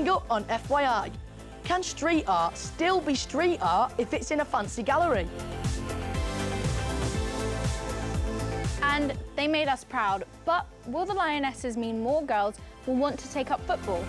Coming up on FYI, can street art still be street art if it's in a fancy gallery? And they made us proud, but will the Lionesses mean more girls will want to take up football?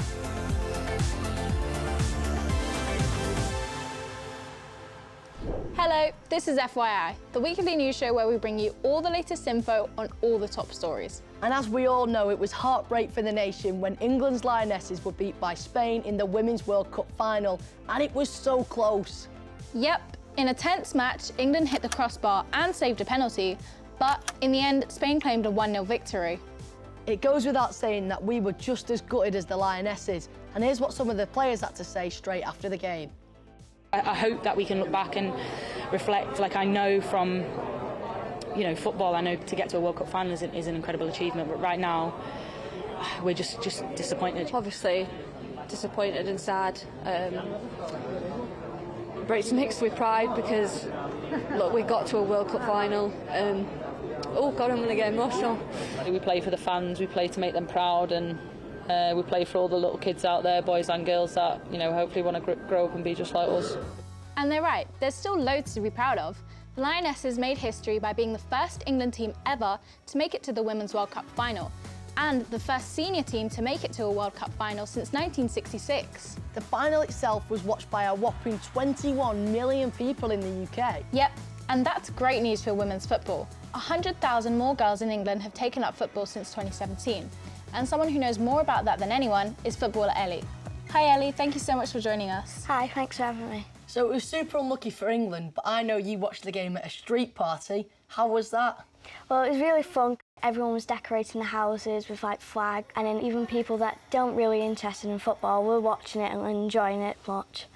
Hello, this is FYI, the weekly news show where we bring you all the latest info on all the top stories. And as we all know, it was heartbreak for the nation when England's Lionesses were beat by Spain in the Women's World Cup final, and it was so close. Yep, in a tense match, England hit the crossbar and saved a penalty, but in the end, Spain claimed a 1-0 victory. It goes without saying that we were just as gutted as the Lionesses, and here's what some of the players had to say straight after the game. I hope that we can look back and reflect. Like, I know from, football, I know to get to a World Cup final is an incredible achievement, but right now we're just disappointed. Obviously disappointed and sad. But it's mixed with pride because, look, we got to a World Cup final. Oh God, I'm going to get emotional. We play for the fans, we play to make them proud, and we play for all the little kids out there, boys and girls, that hopefully want to grow up and be just like us. And they're right, there's still loads to be proud of. The Lionesses made history by being the first England team ever to make it to the Women's World Cup final, and the first senior team to make it to a World Cup final since 1966. The final itself was watched by a whopping 21 million people in the UK. Yep, and that's great news for women's football. 100,000 more girls in England have taken up football since 2017. And someone who knows more about that than anyone is footballer Ellie. Hi Ellie, thank you so much for joining us. Hi, thanks for having me. So it was super unlucky for England, but I know you watched the game at a street party. How was that? Well, it was really fun. Everyone was decorating the houses with flags, and then even people that don't really interested in football were watching it and enjoying it much.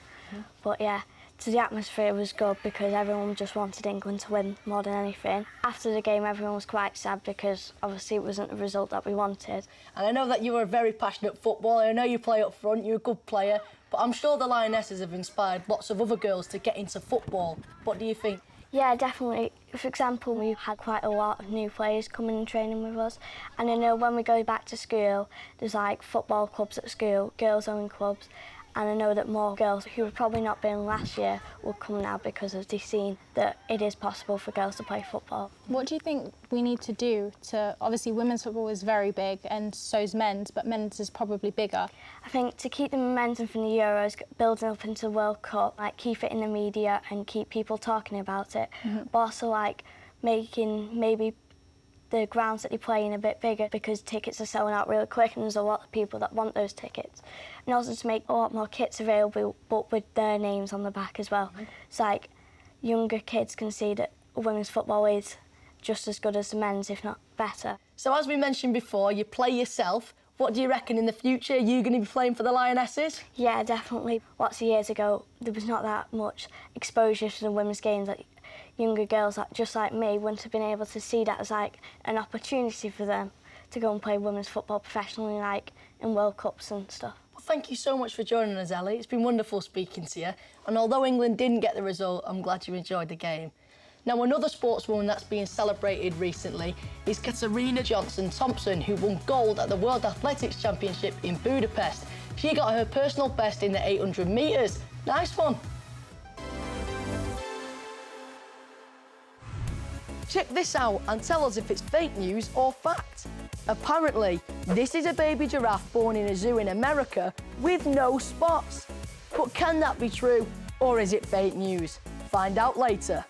But yeah, so the atmosphere was good because everyone just wanted England to win more than anything. After the game, everyone was quite sad because obviously it wasn't the result that we wanted. And I know that you were a very passionate footballer. I know you play up front, you're a good player, but I'm sure the Lionesses have inspired lots of other girls to get into football. What do you think? Yeah, definitely. For example, we had quite a lot of new players coming and training with us. And I know when we go back to school, there's football clubs at school, girls-owned clubs. And I know that more girls who have probably not been last year will come now because they've seen that it is possible for girls to play football. What do you think we need to do to, obviously women's football is very big and so's men's, but men's is probably bigger. I think to keep the momentum from the Euros building up into the World Cup, keep it in the media and keep people talking about it, but also making maybe the grounds that they play in a bit bigger because tickets are selling out really quick and there's a lot of people that want those tickets. And also to make a lot more kits available but with their names on the back as well. So younger kids can see that women's football is just as good as the men's, if not better. So as we mentioned before, you play yourself. What do you reckon in the future? Are you going to be playing for the Lionesses? Yeah, definitely. Lots of years ago, there was not that much exposure to the women's games. Younger girls just like me wouldn't have been able to see that as an opportunity for them to go and play women's football professionally, in World Cups and stuff. Well, thank you so much for joining us, Ellie. It's been wonderful speaking to you. And although England didn't get the result, I'm glad you enjoyed the game. Now, another sportswoman that's being celebrated recently is Katarina Johnson-Thompson, who won gold at the World Athletics Championship in Budapest. She got her personal best in the 800 metres. Nice one. Check this out and tell us if it's fake news or fact. Apparently, this is a baby giraffe born in a zoo in America with no spots. But can that be true, or is it fake news? Find out later.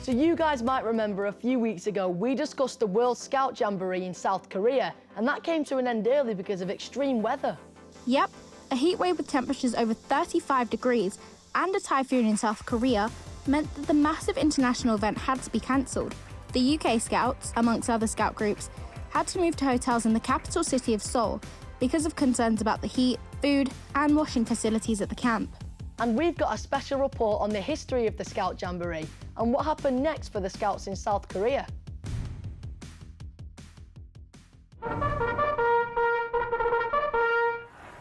So you guys might remember a few weeks ago we discussed the World Scout Jamboree in South Korea, and that came to an end early because of extreme weather. Yep, a heat wave with temperatures over 35 degrees and a typhoon in South Korea meant that the massive international event had to be cancelled. The UK Scouts, amongst other scout groups, had to move to hotels in the capital city of Seoul because of concerns about the heat, food and washing facilities at the camp. And we've got a special report on the history of the Scout Jamboree and what happened next for the Scouts in South Korea.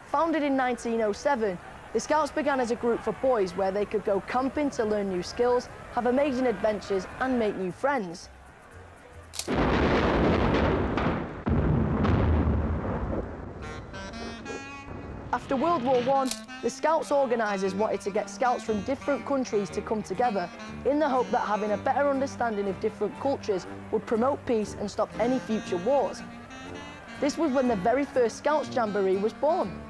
Founded in 1907, the Scouts began as a group for boys where they could go camping to learn new skills, have amazing adventures and make new friends. After World War I, the Scouts organisers wanted to get Scouts from different countries to come together in the hope that having a better understanding of different cultures would promote peace and stop any future wars. This was when the very first Scouts Jamboree was born.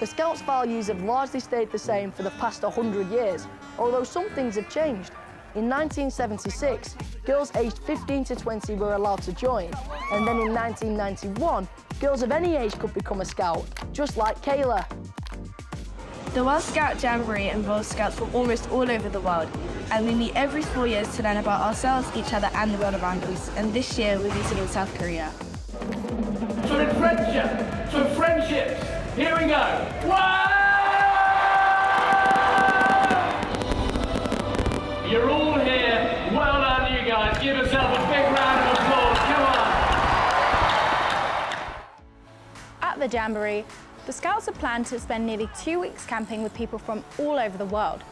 The Scouts' values have largely stayed the same for the past 100 years, although some things have changed. In 1976, girls aged 15 to 20 were allowed to join, and then in 1991, girls of any age could become a Scout, just like Kayla. The World Scout Jamboree involves Scouts from almost all over the world, and we meet every 4 years to learn about ourselves, each other and the world around us, and this year we're meeting in South Korea. Some friendships, here we go. Whoa! You're all here, well done you guys, give yourself a big round of applause, come on! At the Jamboree, the Scouts had planned to spend nearly 2 weeks camping with people from all over the world.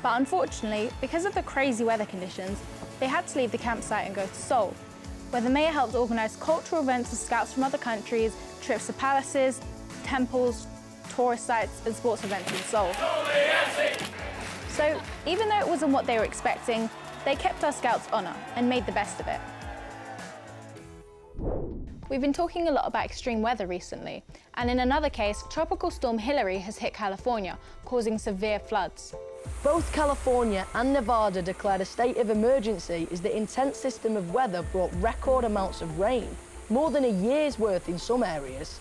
But unfortunately, because of the crazy weather conditions, they had to leave the campsite and go to Seoul, where the mayor helped organise cultural events for Scouts from other countries, trips to palaces, temples, tourist sites and sports events in Seoul. So even though it wasn't what they were expecting, they kept our Scouts' honour and made the best of it. We've been talking a lot about extreme weather recently, and in another case, Tropical Storm Hilary has hit California, causing severe floods. Both California and Nevada declared a state of emergency as the intense system of weather brought record amounts of rain, more than a year's worth in some areas.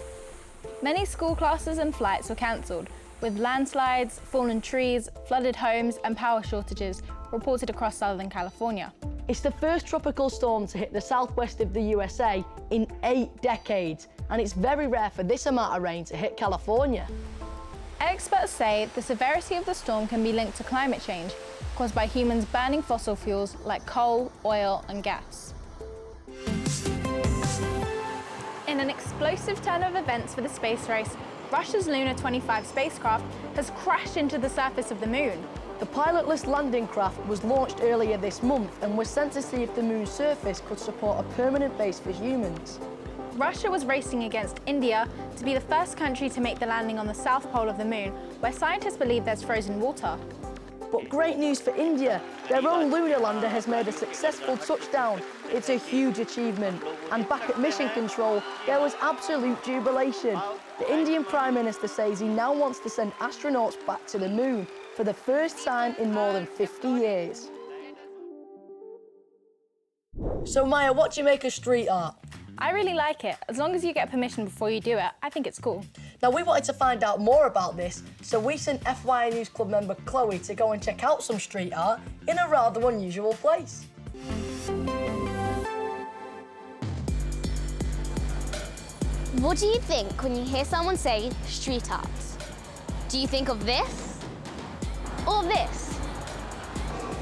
Many school classes and flights were cancelled, with landslides, fallen trees, flooded homes and power shortages reported across Southern California. It's the first tropical storm to hit the southwest of the USA in 8 decades, and it's very rare for this amount of rain to hit California. Experts say the severity of the storm can be linked to climate change, caused by humans burning fossil fuels like coal, oil and gas. In an explosive turn of events for the space race, Russia's Luna 25 spacecraft has crashed into the surface of the moon. The pilotless landing craft was launched earlier this month and was sent to see if the moon's surface could support a permanent base for humans. Russia was racing against India to be the first country to make the landing on the south pole of the moon, where scientists believe there's frozen water. But great news for India. Their own lunar lander has made a successful touchdown. It's a huge achievement. And back at mission control, there was absolute jubilation. The Indian Prime Minister says he now wants to send astronauts back to the moon for the first time in more than 50 years. So Maya, what do you make of street art? I really like it. As long as you get permission before you do it, I think it's cool. Now, we wanted to find out more about this, so we sent FYI News Club member Chloe to go and check out some street art in a rather unusual place. What do you think when you hear someone say street art? Do you think of this or this?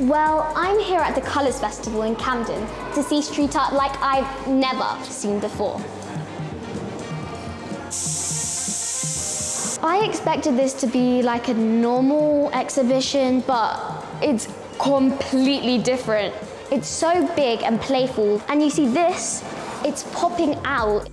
Well, I'm here at the Colours Festival in Camden to see street art like I've never seen before. I expected this to be like a normal exhibition, but it's completely different. It's so big and playful, and you see this, it's popping out.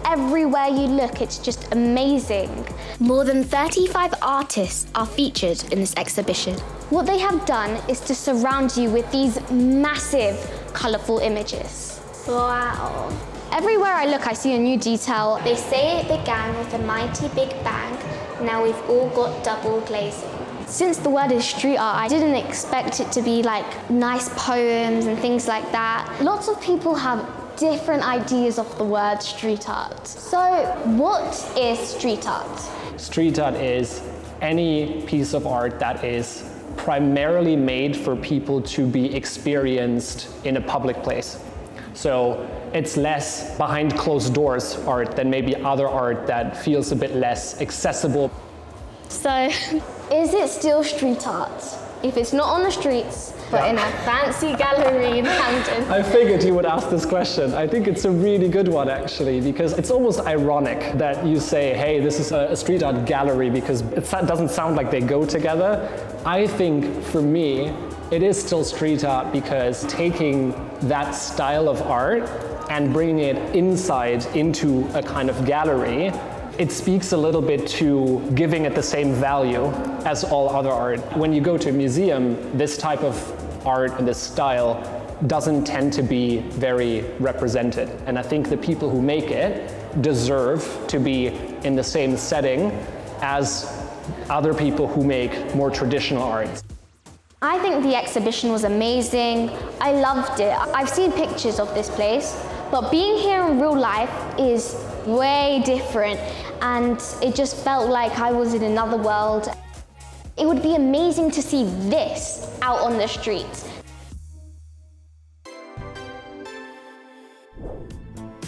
Everywhere you look, it's just amazing. More than 35 artists are featured in this exhibition. What they have done is to surround you with these massive, colourful images. Wow. Everywhere I look, I see a new detail. They say it began with a mighty big bang. Now we've all got double glazing. Since the word is street art, I didn't expect it to be like nice poems and things like that. Lots of people have different ideas of the word street art. So what is street art? Street art is any piece of art that is primarily made for people to be experienced in a public place. So it's less behind closed doors art than maybe other art that feels a bit less accessible. So is it still street art if it's not on the streets, but in a fancy gallery in Camden? I figured you would ask this question. I think it's a really good one, actually, because it's almost ironic that you say, hey, this is a street art gallery, because it doesn't sound like they go together. I think, for me, it is still street art because taking that style of art and bringing it inside into a kind of gallery it speaks a little bit to giving it the same value as all other art. When you go to a museum, this type of art and this style doesn't tend to be very represented. And I think the people who make it deserve to be in the same setting as other people who make more traditional art. I think the exhibition was amazing. I loved it. I've seen pictures of this place, but being here in real life is way different, and it just felt like I was in another world. It would be amazing to see this out on the streets.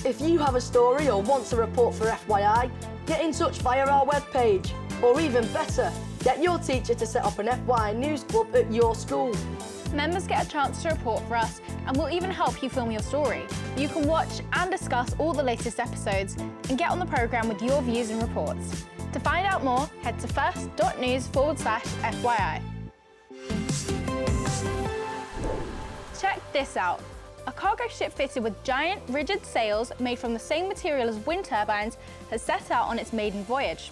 If you have a story or want to report for FYI, get in touch via our webpage. Or even better, get your teacher to set up an FYI News Club at your school. Members get a chance to report for us, and we'll even help you film your story. You can watch and discuss all the latest episodes and get on the programme with your views and reports. To find out more, head to first.news/FYI. Check this out. A cargo ship fitted with giant, rigid sails made from the same material as wind turbines has set out on its maiden voyage.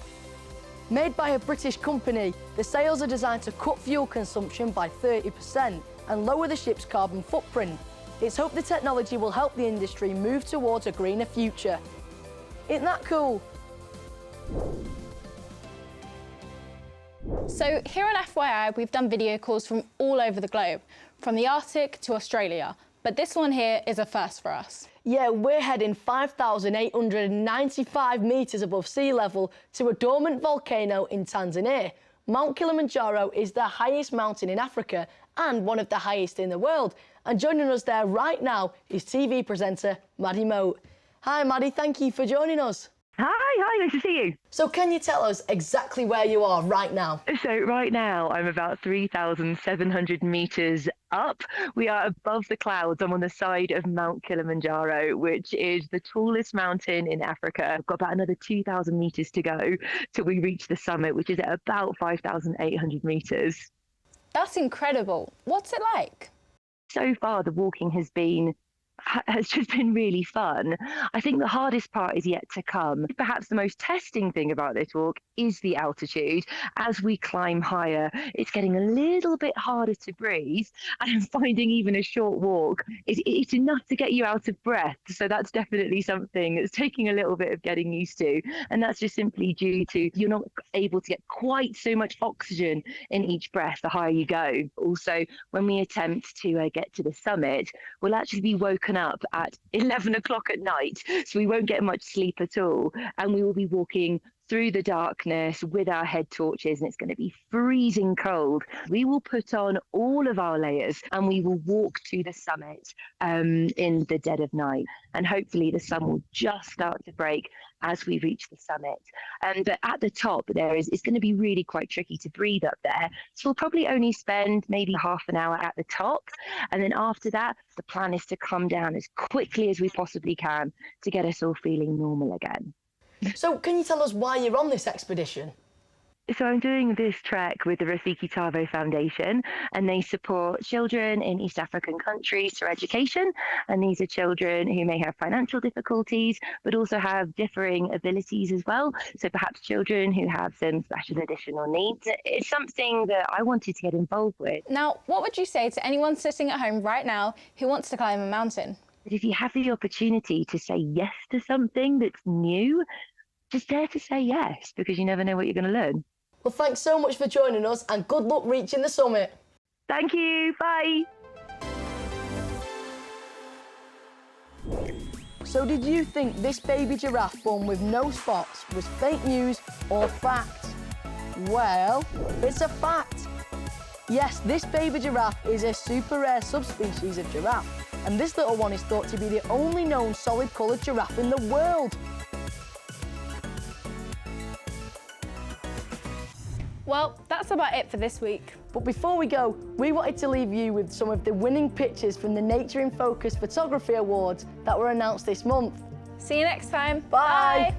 Made by a British company, the sails are designed to cut fuel consumption by 30% and lower the ship's carbon footprint. It's hoped the technology will help the industry move towards a greener future. Isn't that cool? So here on FYI, we've done video calls from all over the globe, from the Arctic to Australia. But this one here is a first for us. Yeah, we're heading 5,895 metres above sea level to a dormant volcano in Tanzania. Mount Kilimanjaro is the highest mountain in Africa and one of the highest in the world. And joining us there right now is TV presenter Maddie Moat. Hi Maddie, thank you for joining us. Hi, nice to see you. So can you tell us exactly where you are right now? So right now I'm about 3,700 metres up. We are above the clouds. I'm on the side of Mount Kilimanjaro, which is the tallest mountain in Africa. I've got about another 2,000 metres to go till we reach the summit, which is at about 5,800 metres. That's incredible. What's it like? So far, the walking has just been really fun. I think the hardest part is yet to come. Perhaps the most testing thing about this walk is the altitude. As we climb higher, it's getting a little bit harder to breathe, and I'm finding even a short walk it's enough to get you out of breath. So that's definitely something that's taking a little bit of getting used to, and that's just simply due to you're not able to get quite so much oxygen in each breath the higher you go. Also, when we attempt to get to the summit, we'll actually be woken up at 11 o'clock at night, so we won't get much sleep at all, and we will be walking through the darkness with our head torches, and it's going to be freezing cold. We will put on all of our layers and we will walk to the summit in the dead of night, and hopefully the sun will just start to break as we reach the summit. But at the top it's going to be really quite tricky to breathe up there, so we'll probably only spend maybe half an hour at the top, and then after that the plan is to come down as quickly as we possibly can to get us all feeling normal again. So can you tell us why you're on this expedition? So I'm doing this trek with the Rafiki Tavo Foundation, and they support children in East African countries for education. And these are children who may have financial difficulties, but also have differing abilities as well. So perhaps children who have some special additional needs. It's something that I wanted to get involved with. Now, what would you say to anyone sitting at home right now who wants to climb a mountain? If you have the opportunity to say yes to something that's new, just dare to say yes, because you never know what you're going to learn. Well, thanks so much for joining us, and good luck reaching the summit. Thank you. Bye. So did you think this baby giraffe born with no spots was fake news or fact? Well, it's a fact. Yes, this baby giraffe is a super rare subspecies of giraffe, and this little one is thought to be the only known solid-coloured giraffe in the world. Well, that's about it for this week. But before we go, we wanted to leave you with some of the winning pictures from the Nature in Focus Photography Awards that were announced this month. See you next time. Bye.